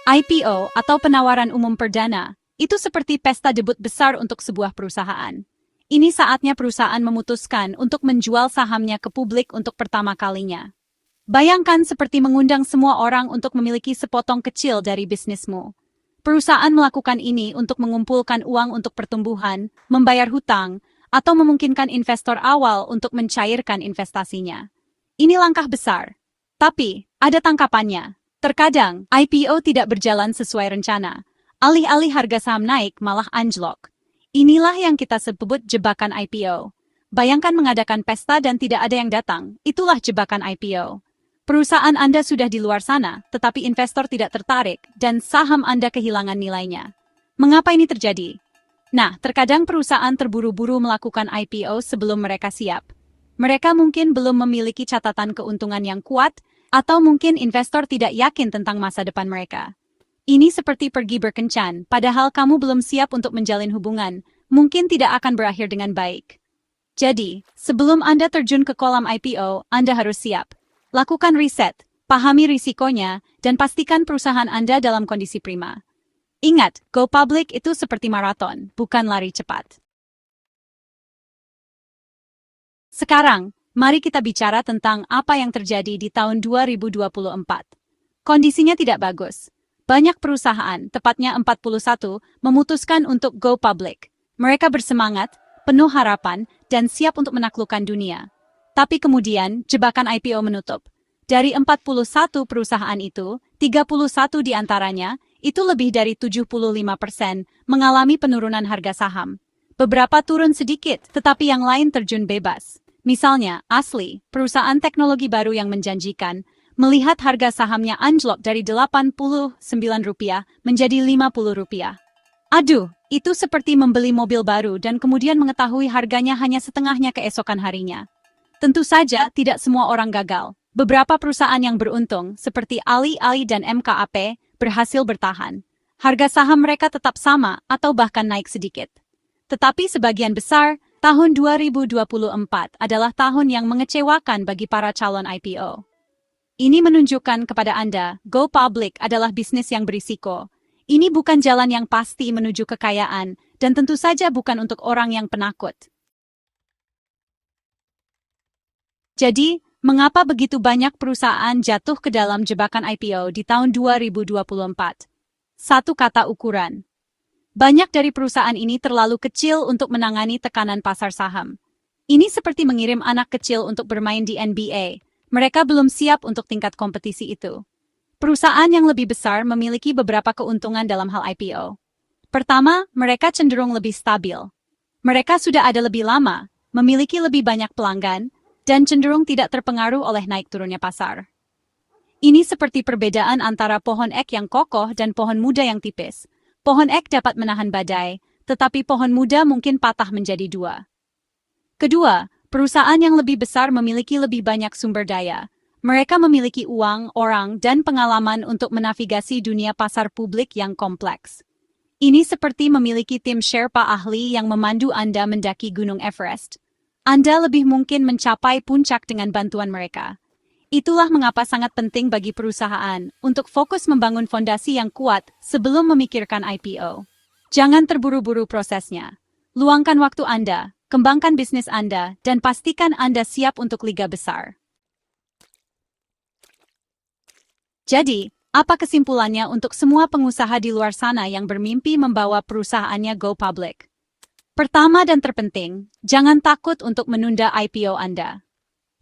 IPO atau penawaran umum perdana, itu seperti pesta debut besar untuk sebuah perusahaan. Ini saatnya perusahaan memutuskan untuk menjual sahamnya ke publik untuk pertama kalinya. Bayangkan seperti mengundang semua orang untuk memiliki sepotong kecil dari bisnismu. Perusahaan melakukan ini untuk mengumpulkan uang untuk pertumbuhan, membayar hutang, atau memungkinkan investor awal untuk mencairkan investasinya. Ini langkah besar. Tapi, ada tangkapannya. Terkadang, IPO tidak berjalan sesuai rencana. Alih-alih harga saham naik, malah anjlok. Inilah yang kita sebut jebakan IPO. Bayangkan mengadakan pesta dan tidak ada yang datang. Itulah jebakan IPO. Perusahaan Anda sudah di luar sana, tetapi investor tidak tertarik, dan saham Anda kehilangan nilainya. Mengapa ini terjadi? Nah, terkadang perusahaan terburu-buru melakukan IPO sebelum mereka siap. Mereka mungkin belum memiliki catatan keuntungan yang kuat, atau mungkin investor tidak yakin tentang masa depan mereka. Ini seperti pergi berkencan, padahal kamu belum siap untuk menjalin hubungan, mungkin tidak akan berakhir dengan baik. Jadi, sebelum Anda terjun ke kolam IPO, Anda harus siap. Lakukan riset, pahami risikonya, dan pastikan perusahaan Anda dalam kondisi prima. Ingat, go public itu seperti maraton, bukan lari cepat. Sekarang, mari kita bicara tentang apa yang terjadi di tahun 2024. Kondisinya tidak bagus. Banyak perusahaan, tepatnya 41, memutuskan untuk go public. Mereka bersemangat, penuh harapan, dan siap untuk menaklukkan dunia. Tapi kemudian, jebakan IPO menutup. Dari 41 perusahaan itu, 31 di antaranya, itu lebih dari 75%, mengalami penurunan harga saham. Beberapa turun sedikit, tetapi yang lain terjun bebas. Misalnya, Asli, perusahaan teknologi baru yang menjanjikan, melihat harga sahamnya anjlok dari Rp89 menjadi Rp50. Aduh, itu seperti membeli mobil baru dan kemudian mengetahui harganya hanya setengahnya keesokan harinya. Tentu saja tidak semua orang gagal. Beberapa perusahaan yang beruntung, seperti Ali dan MKAP, berhasil bertahan. Harga saham mereka tetap sama atau bahkan naik sedikit. Tetapi sebagian besar, tahun 2024 adalah tahun yang mengecewakan bagi para calon IPO. Ini menunjukkan kepada Anda, go public adalah bisnis yang berisiko. Ini bukan jalan yang pasti menuju kekayaan, dan tentu saja bukan untuk orang yang penakut. Jadi, mengapa begitu banyak perusahaan jatuh ke dalam jebakan IPO di tahun 2024? Satu kata ukuran. Banyak dari perusahaan ini terlalu kecil untuk menangani tekanan pasar saham. Ini seperti mengirim anak kecil untuk bermain di NBA. Mereka belum siap untuk tingkat kompetisi itu. Perusahaan yang lebih besar memiliki beberapa keuntungan dalam hal IPO. Pertama, mereka cenderung lebih stabil. Mereka sudah ada lebih lama, memiliki lebih banyak pelanggan, dan cenderung tidak terpengaruh oleh naik turunnya pasar. Ini seperti perbedaan antara pohon ek yang kokoh dan pohon muda yang tipis. Pohon ek dapat menahan badai, tetapi pohon muda mungkin patah menjadi dua. Kedua, perusahaan yang lebih besar memiliki lebih banyak sumber daya. Mereka memiliki uang, orang, dan pengalaman untuk menavigasi dunia pasar publik yang kompleks. Ini seperti memiliki tim Sherpa ahli yang memandu Anda mendaki Gunung Everest. Anda lebih mungkin mencapai puncak dengan bantuan mereka. Itulah mengapa sangat penting bagi perusahaan untuk fokus membangun fondasi yang kuat sebelum memikirkan IPO. Jangan terburu-buru prosesnya. Luangkan waktu Anda. Kembangkan bisnis Anda, dan pastikan Anda siap untuk liga besar. Jadi, apa kesimpulannya untuk semua pengusaha di luar sana yang bermimpi membawa perusahaannya go public? Pertama dan terpenting, jangan takut untuk menunda IPO Anda.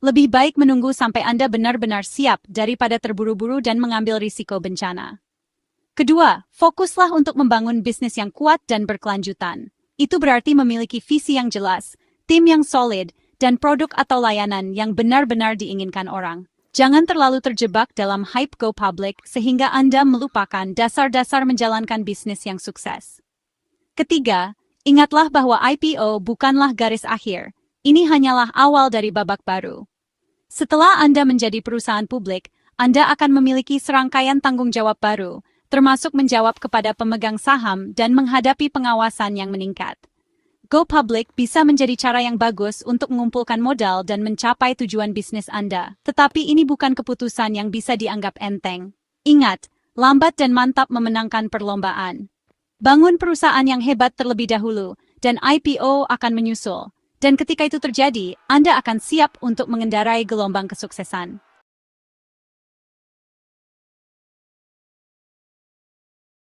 Lebih baik menunggu sampai Anda benar-benar siap daripada terburu-buru dan mengambil risiko bencana. Kedua, fokuslah untuk membangun bisnis yang kuat dan berkelanjutan. Itu berarti memiliki visi yang jelas, tim yang solid, dan produk atau layanan yang benar-benar diinginkan orang. Jangan terlalu terjebak dalam hype go public sehingga Anda melupakan dasar-dasar menjalankan bisnis yang sukses. Ketiga, ingatlah bahwa IPO bukanlah garis akhir. Ini hanyalah awal dari babak baru. Setelah Anda menjadi perusahaan publik, Anda akan memiliki serangkaian tanggung jawab baru, termasuk menjawab kepada pemegang saham dan menghadapi pengawasan yang meningkat. Go public bisa menjadi cara yang bagus untuk mengumpulkan modal dan mencapai tujuan bisnis Anda, tetapi ini bukan keputusan yang bisa dianggap enteng. Ingat, lambat dan mantap memenangkan perlombaan. Bangun perusahaan yang hebat terlebih dahulu, dan IPO akan menyusul. Dan ketika itu terjadi, Anda akan siap untuk mengendarai gelombang kesuksesan.